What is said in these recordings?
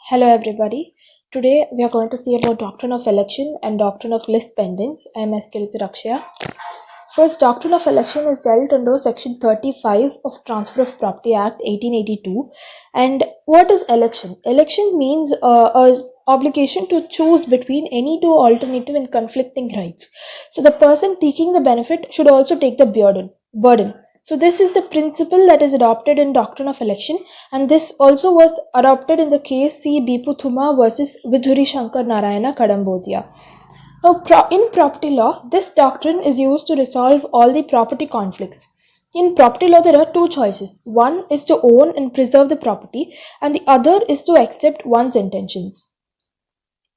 Hello everybody. Today we are going to see about doctrine of election and doctrine of list pendants. I am S.K. Rakshya. First, doctrine of election is dealt under section 35 of Transfer of Property Act 1882. And what is election? Election means a obligation to choose between any two alternative and conflicting rights. So the person taking the benefit should also take the burden. So this is the principle that is adopted in doctrine of election, and this also was adopted in the case C. Biputhuma versus Vidhuri Shankar Narayana Kadambodia. Now, in property law, this doctrine is used to resolve all the property conflicts. In property law, there are two choices. One is to own and preserve the property, and the other is to accept one's intentions.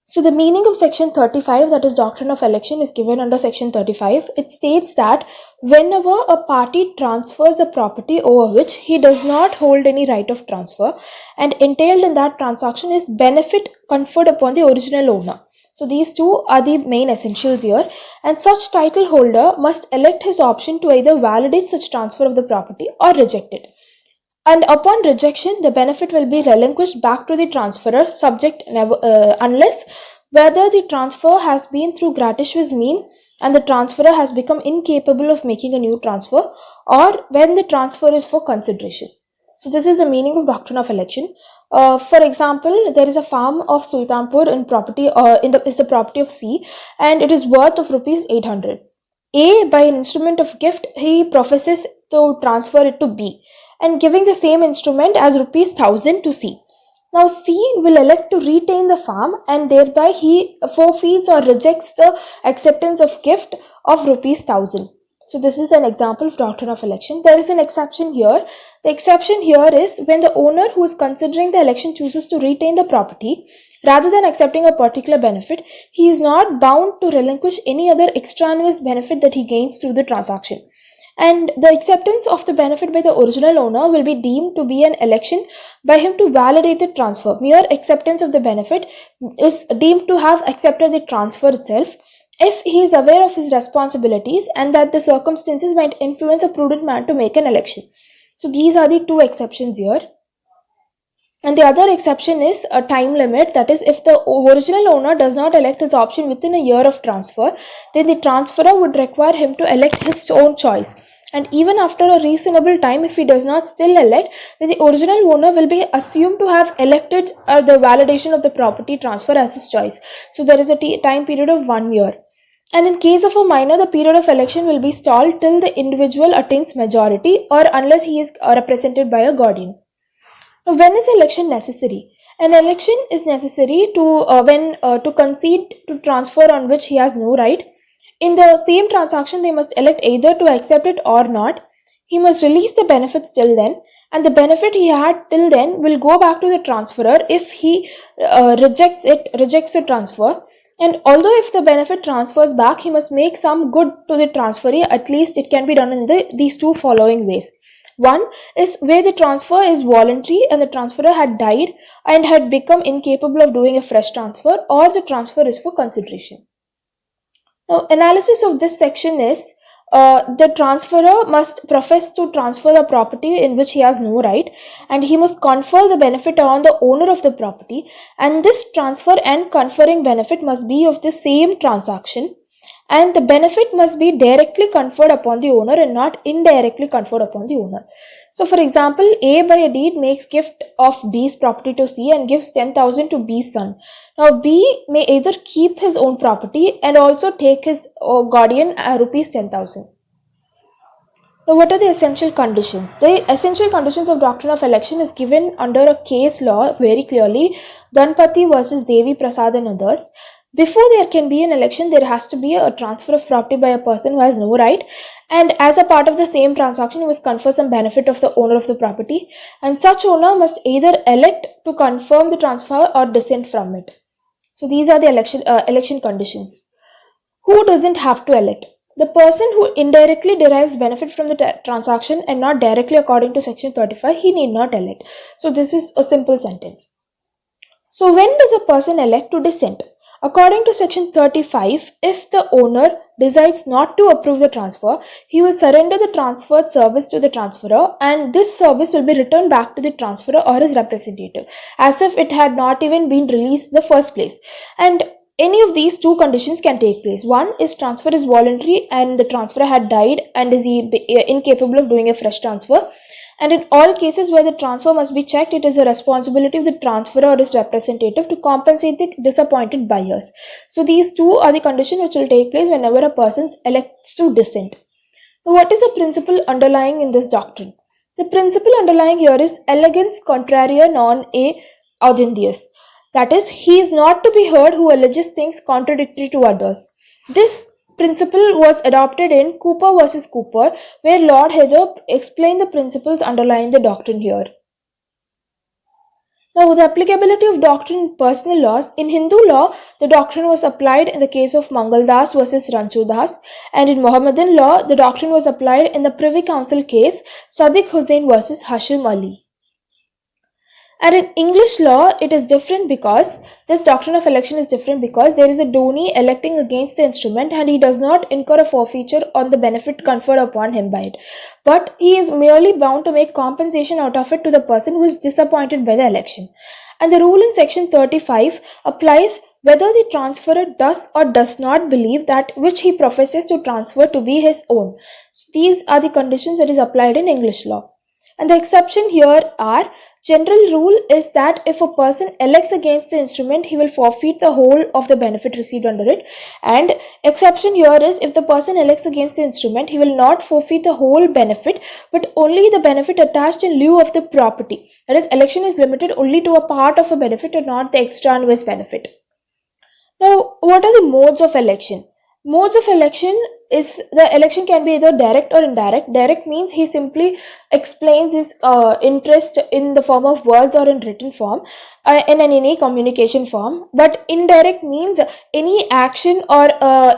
So the meaning of section 35, that is doctrine of election, is given under section 35. It states that whenever a party transfers a property over which he does not hold any right of transfer, and entailed in that transaction is benefit conferred upon the original owner. So these two are the main essentials here, and such title holder must elect his option to either validate such transfer of the property or reject it. And upon rejection, the benefit will be relinquished back to the transferor, unless whether the transfer has been through gratuitous mean and the transferor has become incapable of making a new transfer, or when the transfer is for consideration. So this is the meaning of doctrine of election. For example, there is a farm of Sultanpur in property, is the property of C, and it is worth of rupees 800. A, by an instrument of gift, he professes to transfer it to B, and giving the same instrument as rupees 1000 to C. Now C will elect to retain the farm, and thereby he forfeits or rejects the acceptance of gift of rupees 1000. So this is an example of doctrine of election. There is an exception here. The exception here is when the owner who is considering the election chooses to retain the property rather than accepting a particular benefit, he is not bound to relinquish any other extraneous benefit that he gains through the transaction. And the acceptance of the benefit by the original owner will be deemed to be an election by him to validate the transfer. Mere acceptance of the benefit is deemed to have accepted the transfer itself if he is aware of his responsibilities and that the circumstances might influence a prudent man to make an election. So these are the two exceptions here. And the other exception is a time limit, that is, if the original owner does not elect his option within a year of transfer, then the transferor would require him to elect his own choice. And even after a reasonable time, if he does not still elect, then the original owner will be assumed to have elected the validation of the property transfer as his choice. So there is a time period of 1 year. And in case of a minor, the period of election will be stalled till the individual attains majority or unless he is represented by a guardian. Now, when is election necessary? An election is necessary to concede to transfer on which he has no right. In the same transaction, they must elect either to accept it or not. He must release the benefits till then, and the benefit he had till then will go back to the transferor if he rejects the transfer. And although if the benefit transfers back, he must make some good to the transferee. At least it can be done in these two following ways. One is where the transfer is voluntary and the transferor had died and had become incapable of doing a fresh transfer, or the transfer is for consideration. Now, analysis of this section is the transferor must profess to transfer the property in which he has no right, and he must confer the benefit on the owner of the property, and this transfer and conferring benefit must be of the same transaction, and the benefit must be directly conferred upon the owner and not indirectly conferred upon the owner. So for example, A by a deed makes gift of B's property to C and gives 10,000 to B's son. Now B may either keep his own property and also take his guardian rupees 10,000. Now, what are the essential conditions? The essential conditions of doctrine of election is given under a case law very clearly, Ganpati versus Devi Prasad and others. Before there can be an election, there has to be a transfer of property by a person who has no right, and as a part of the same transaction, he must confer some benefit of the owner of the property, and such owner must either elect to confirm the transfer or dissent from it. So these are the election conditions. Who doesn't have to elect? The person who indirectly derives benefit from the transaction and not directly according to section 35, he need not elect. So this is a simple sentence. So when does a person elect to dissent? According to section 35, if the owner decides not to approve the transfer, he will surrender the transferred service to the transferor, and this service will be returned back to the transferor or his representative as if it had not even been released in the first place. And any of these two conditions can take place. One is transfer is voluntary and the transferor had died and is incapable of doing a fresh transfer. And in all cases where the transfer must be checked, it is a responsibility of the transferor or his representative to compensate the disappointed buyers. So these two are the conditions which will take place whenever a person elects to dissent. Now, what is the principle underlying in this doctrine? The principle underlying here is elegans contraria non e audiendius. That is, he is not to be heard who alleges things contradictory to others. This principle was adopted in Cooper versus Cooper, where Lord Hedger explained the principles underlying the doctrine here. Now, the applicability of doctrine in personal laws. In Hindu law, the doctrine was applied in the case of Mangal Das versus Ranchu Das, and in Mohammedan law, the doctrine was applied in the Privy Council case Sadiq Hussain versus Hashim Ali. And in English law, it is different because this doctrine of election is different because there is a donee electing against the instrument and he does not incur a forfeiture on the benefit conferred upon him by it. But he is merely bound to make compensation out of it to the person who is disappointed by the election. And the rule in section 35 applies whether the transferor does or does not believe that which he professes to transfer to be his own. So these are the conditions that is applied in English law. And the exception here are, general rule is that if a person elects against the instrument, he will forfeit the whole of the benefit received under it. And exception here is, if the person elects against the instrument, he will not forfeit the whole benefit, but only the benefit attached in lieu of the property. That is, election is limited only to a part of a benefit and not the extraneous benefit. Now, what are the modes of election? Modes of election is, the election can be either direct or indirect. Direct means he simply explains his interest in the form of words or in written form, in any communication form. But indirect means any action or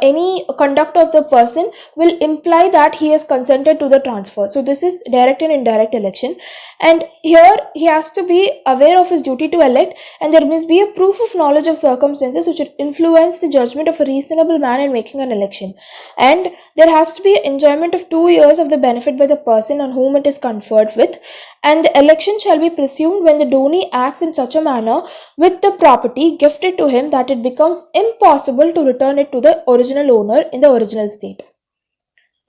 any conduct of the person will imply that he has consented to the transfer. So this is direct and indirect election. And here he has to be aware of his duty to elect, and there must be a proof of knowledge of circumstances which would influence the judgment of a reasonable man in making an election. And there has to be enjoyment of 2 years of the benefit by the person on whom it is conferred with, and the election shall be presumed when the donee acts in such a manner with the property gifted to him that it becomes impossible to return it to the original owner in the original state.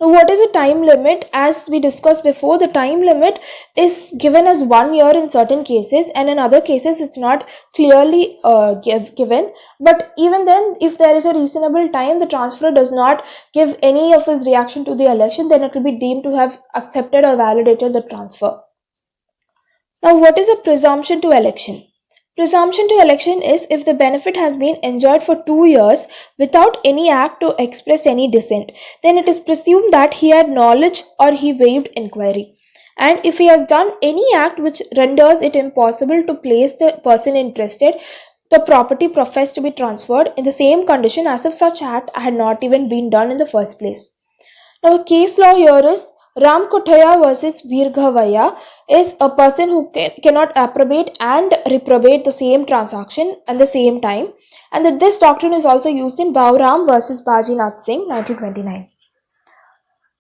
Now, what is the time limit? As we discussed before, the time limit is given as 1 year in certain cases, and in other cases it's not clearly given. But even then, if there is a reasonable time, the transferor does not give any of his reaction to the election, then it will be deemed to have accepted or validated the transfer. Now, what is a presumption to election? Presumption to election is if the benefit has been enjoyed for 2 years without any act to express any dissent, then it is presumed that he had knowledge or he waived inquiry. And if he has done any act which renders it impossible to place the person interested, the property professed to be transferred in the same condition as if such act had not even been done in the first place. Now, case law here is Ram Kothaya versus Virghavaya is a person who cannot approbate and reprobate the same transaction at the same time, and that this doctrine is also used in Bauram versus Bajinath Singh 1929.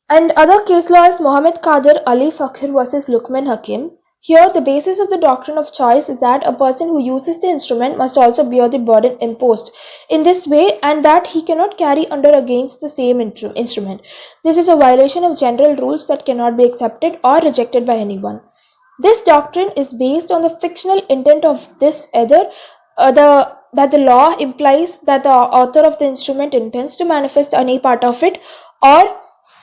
And other case law is Mohammed Qadir Ali Fakir versus Lukman Hakim. Here, the basis of the doctrine of choice is that a person who uses the instrument must also bear the burden imposed in this way, and that he cannot carry under against the same instrument. This is a violation of general rules that cannot be accepted or rejected by anyone. This doctrine is based on the fictional intent of this, either that the law implies that the author of the instrument intends to manifest any part of it, or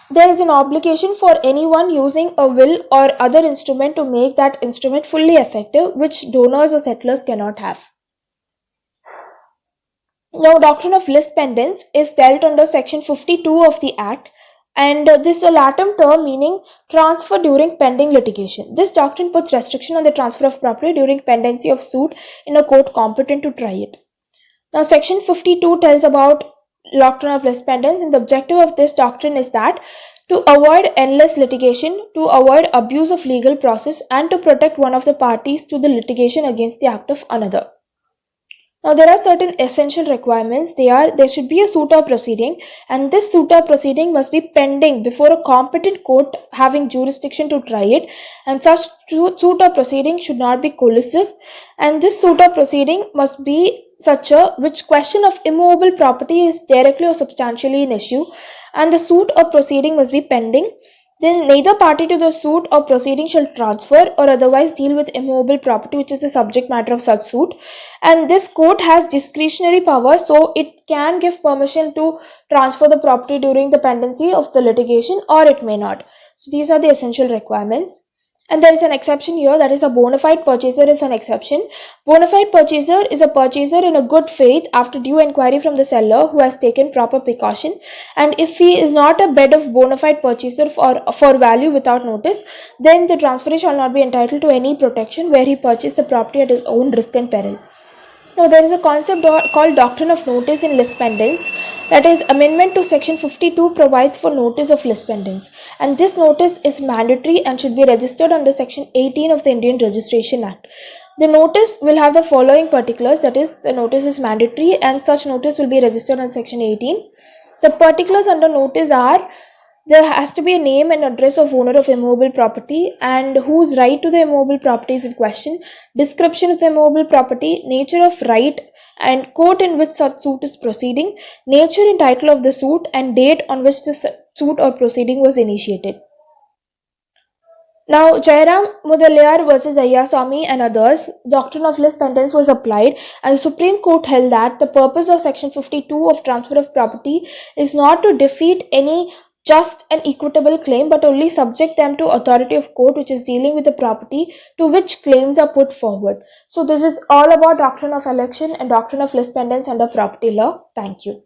there is an obligation for anyone using a will or other instrument to make that instrument fully effective, which donors or settlers cannot have. Now, doctrine of lis pendens is dealt under section 52 of the Act, and this is a Latin term meaning transfer during pending litigation. This doctrine puts restriction on the transfer of property during pendency of suit in a court competent to try it. Now, section 52 tells about doctrine of lis pendens, and the objective of this doctrine is that to avoid endless litigation, to avoid abuse of legal process, and to protect one of the parties to the litigation against the act of another. Now there are certain essential requirements. There should be a suit or proceeding, and this suit or proceeding must be pending before a competent court having jurisdiction to try it, and such suit or proceeding should not be collusive, and this suit or proceeding must be such a which question of immovable property is directly or substantially an issue, and the suit or proceeding must be pending. Then neither party to the suit or proceeding shall transfer or otherwise deal with immovable property which is the subject matter of such suit, and this court has discretionary power, so it can give permission to transfer the property during the pendency of the litigation, or it may not. So these are the essential requirements. And there is an exception here, that is a bona fide purchaser is an exception. Bona fide purchaser is a purchaser in a good faith after due inquiry from the seller who has taken proper precaution, and if he is not a bed of bona fide purchaser for value without notice, then the transferee shall not be entitled to any protection where he purchased the property at his own risk and peril. Now there is a concept called doctrine of notice in lis pendens. That is, amendment to section 52 provides for notice of lis pendens, and this notice is mandatory and should be registered under section 18 of the Indian Registration Act. The notice will have the following particulars, that is, the notice is mandatory and such notice will be registered on section 18. The particulars under notice are: there has to be a name and address of owner of immovable property and whose right to the immovable property is in question, description of the immovable property, nature of right and court in which such suit is proceeding, nature and title of the suit, and date on which the suit or proceeding was initiated. Now, Jairam Mudaliar versus Ayyaswamy and others, doctrine of lis pendens was applied, and the Supreme Court held that the purpose of section 52 of transfer of property is not to defeat any just and equitable claim, but only subject them to authority of court which is dealing with the property to which claims are put forward. So this is all about doctrine of election and doctrine of lis pendens under property law. Thank you.